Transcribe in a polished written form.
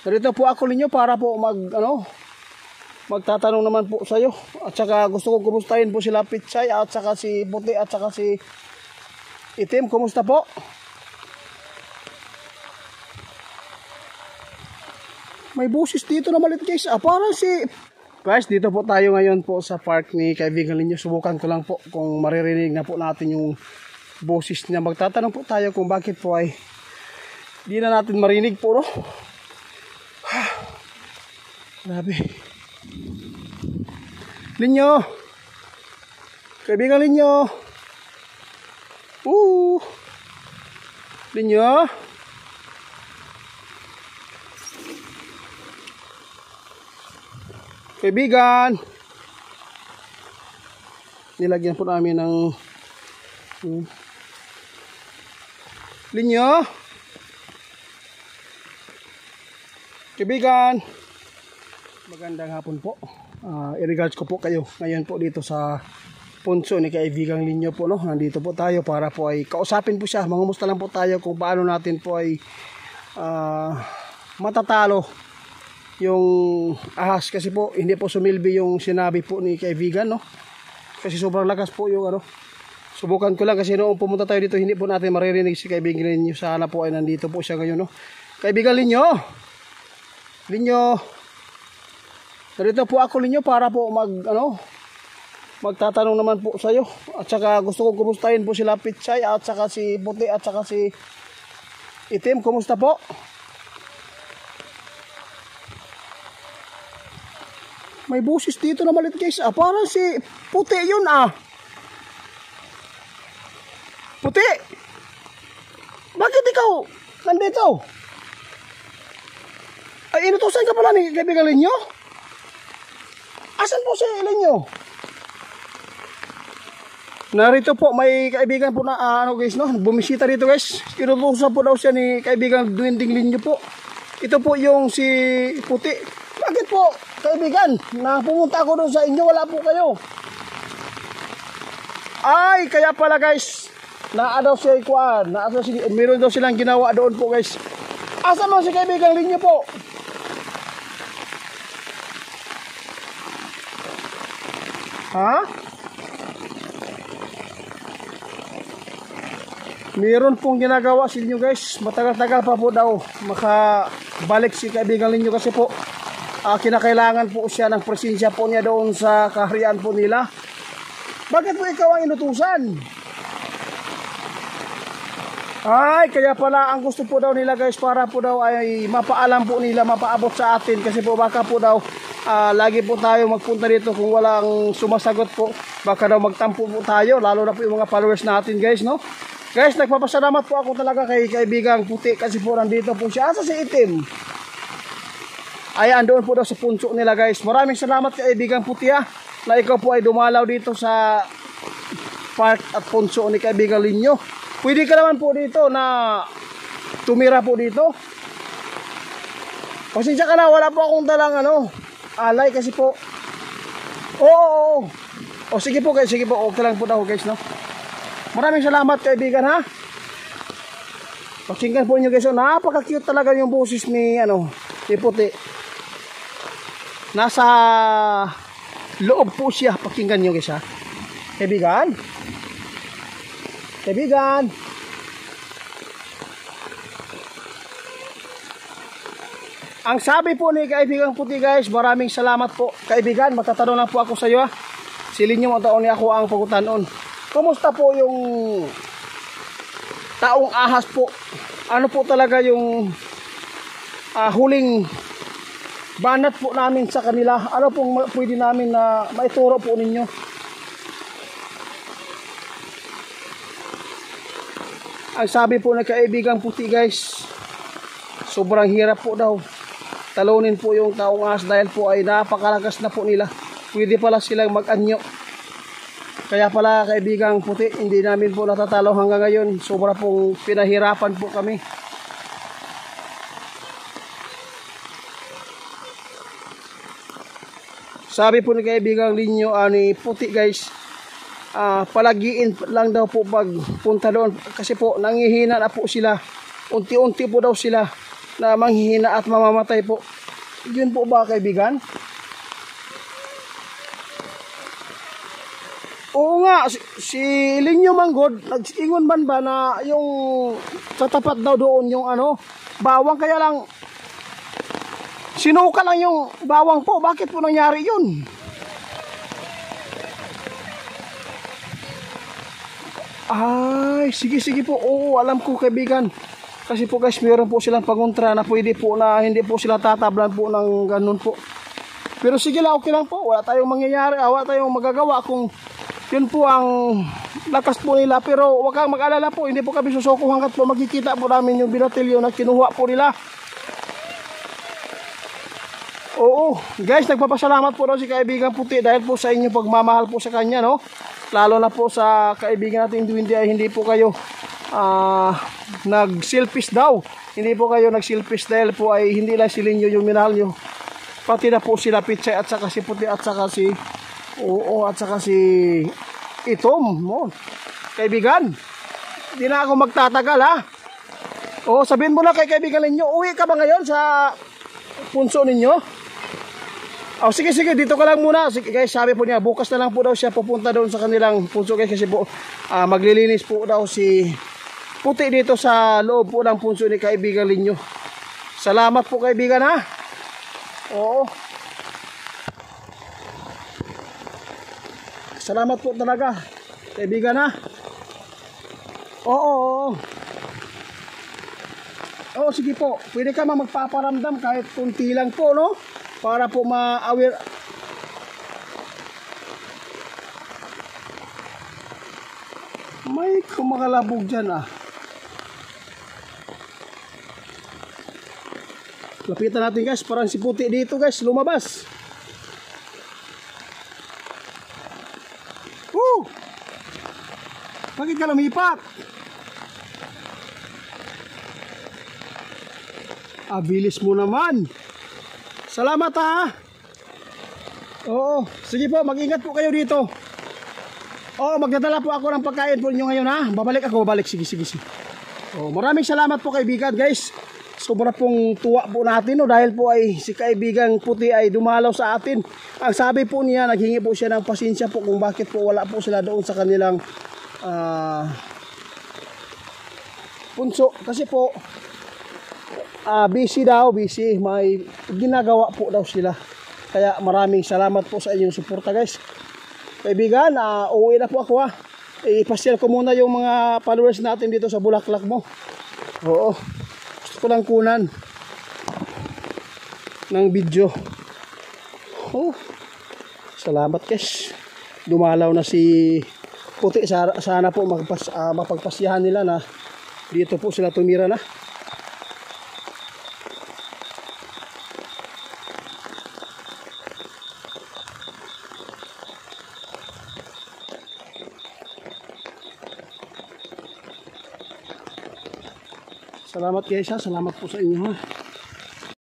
Narito po ako ninyo para po magtatanong naman po sa iyo. At saka gusto ko kumustahin po sila Pitsay at saka si Puti at saka si Itim. Kumusta po? May busis dito na malit guys. Parang si... Guys, dito po tayo ngayon po sa park ni kaibigan ninyo. Subukan ko lang po kung maririnig na po natin yung busis niya. Magtatanong po tayo kung bakit po ay di na natin marinig po, no? Grabe. Linyo. Kaibigan Linyo. Linyo. Kaibigan. Nilagyan po namin ng Linyo. Kaibigan. Magandang hapon po. I-regards ko po kayo ngayon po dito sa punso ni kaibigang Linyo po, no? Nandito po tayo para po ay kausapin po siya. Mangumusta lang po tayo kung paano natin po ay matatalo yung ahas, kasi po hindi po sumilbi yung sinabi po ni kaibigan, no? Kasi sobrang lakas po yung subukan ko lang kasi noong pumunta tayo dito hindi po natin maririnig si kaibigan Linyo. Sana po ay nandito po siya ngayon, no? Kaibigan Linyo. Linyo. Narito po ako Linyo para po magtatanong naman po sa iyo. At saka gusto ko kumustahin po sila Pitsay at saka si Puti at saka si Itim. Kumusta po? May busis dito na malit guys. Parang si Puti yun Puti. Bakit ikaw nandito? Ay, inutusan ka pala ni kaibigan Linyo? Asan po si Linyo? Narito po, may kaibigan po na guys, no? Bumisita dito guys. Inutusan po daw siya ni kaibigan Duwending Linyo po. Ito po yung si Puti. Bakit po, kaibigan? Na pumunta ako doon sa inyo, wala po kayo. Ay, kaya pala guys. Daw siya ikuan. Meron daw silang ginawa doon po guys. Asan mo si kaibigan Linyo po? Ha? Meron pong ginagawa sa inyo guys. Matagal-tagal pa po daw makabalik si kaibigan Linyo kasi po kinakailangan po siya ng presensya po niya doon sa kaharian po nila. Bakit po ikaw ang inutusan? Ay, kaya pala ang gusto po daw nila guys para po daw ay mapaalam po nila, mapaabot sa atin kasi po baka po daw lagi po tayo magpunta dito kung walang sumasagot po. Baka daw magtampo po tayo, lalo na po yung mga followers natin guys, no? Guys, nagpapasalamat po ako talaga kay kaibigang Puti kasi po nandito po siya. Asa si Itim? Ay, andoon po daw sa punso nila guys. Maraming salamat kaibigang Puti na ikaw po ay dumalaw dito sa park at punso ni kaibigan Linyo. Pwede ka naman po dito na tumira po dito. Pasensya ka na, wala po akong dalang alay kasi po. Oo. O sige po guys, sige po. Okay lang po daw guys, no? Maraming salamat kaibigan ha. Pakinggan po niyo guys, napaka-cute talaga yung boses ni ni Puti. Nasa loob po siya. Pakinggan niyo guys ha. Kaibigan. Kaibigan. Ang sabi po ni kaibigang Puti guys, maraming salamat po kaibigan. Matatanong lang po ako sa iyo ha. Silin niyo mo taon ni ako ang pagutanon. Kumusta po yung taong ahas po? Ano po talaga yung huling banat po namin sa kanila? Ano pong pwede namin na maituro po ninyo? Ang sabi po ng kaibigang Puti guys, sobrang hirap po daw talunin po yung taong ahas dahil po ay napakalakas na po nila. Pwede pala silang mag-anyo. Kaya pala kaibigang Puti, hindi namin po natatalo hanggang ngayon. Sobra pong pinahirapan po kami. Sabi po ni kaibigang Linyo ni Puti guys, palagiin lang daw po pag punta doon kasi po nangihina na po sila. Unti-unti po daw sila na manghihina at mamamatay po. Yun po ba kaibigan? Oo nga, si Linyo Manggod, nag-ingon man ba na yung tatapat daw doon yung ano, bawang, kaya lang sinuka lang yung bawang po. Bakit po nangyari yun? Ay, sige po. Oo, alam ko kaibigan. Kasi po guys, meron po silang pangontra na pwede po na hindi po sila tatablan po ng ganun po. Pero sige lang, okay lang po. Wala tayong mangyayari, wala tayong magagawa kung yun po ang lakas po nila. Pero wag kang mag-alala po, hindi po kami susuko hanggat po magkikita po namin yung binatilyo na kinuha po nila. Oo, guys, nagpapasalamat po daw si Kaibigan Puti dahil po sa inyong pagmamahal po sa kanya, no? Lalo na po sa kaibigan natin hindi po kayo nag-selfish daw. Hindi po kayo nag-selfish dahil po ay hindi lang si Linyo yung minahal nyo. Pati na po sila Pitsay at saka si Puti at saka si at saka si Itom, no? Kaibigan, hindi na ako magtatagal, ha? Oo, sabihin mo na kay Kaibigan Linyo, uwi ka ba ngayon sa punso ninyo? Oh, sige, dito ka lang muna. Sige, guys, sabi po niya, bukas na lang po daw siya pupunta doon sa kanilang punso, guys, kasi po maglilinis po daw si Puti dito sa loob po ng punso ni Kaibigan Linyo. Salamat po kaibigan, ha? Oo. Salamat po talaga, kaibigan, ha? Oo. Oo, sige po. Pwede ka magpaparamdam kahit kunti lang po, no? Para po ma-aware. May kumakalabog dyan, Lapitan natin, guys. Parang si Puti dito, guys. Lumabas. Bakit ka lumipat? Bilis mo naman. Salamat, ha. Oo, sige po, mag-ingat po kayo dito. Oo, magdadala po ako ng pagkain po ninyo ngayon, ha. Babalik ako, sige. Oo, maraming salamat po kaibigan, guys. Sobra pong tuwa po natin, no, dahil po ay si Kaibigang Puti ay dumalaw sa atin. Ang sabi po niya, naghingi po siya ng pasensya po kung bakit po wala po sila doon sa kanilang punso. Kasi po busy, may ginagawa po daw sila. Kaya maraming salamat po sa inyong suporta, guys. Kaibigan, uuwi na po ako, ha. Ipasyal ko muna yung mga followers natin dito sa Bulaklak mo. Oo, gusto ko lang kunan ng video. Salamat, guys. Dumalaw na si Puti. Sana po mapagpasyahan nila na dito po sila tumira na. Salamat, guys, ha. Salamat po sa inyo, ha.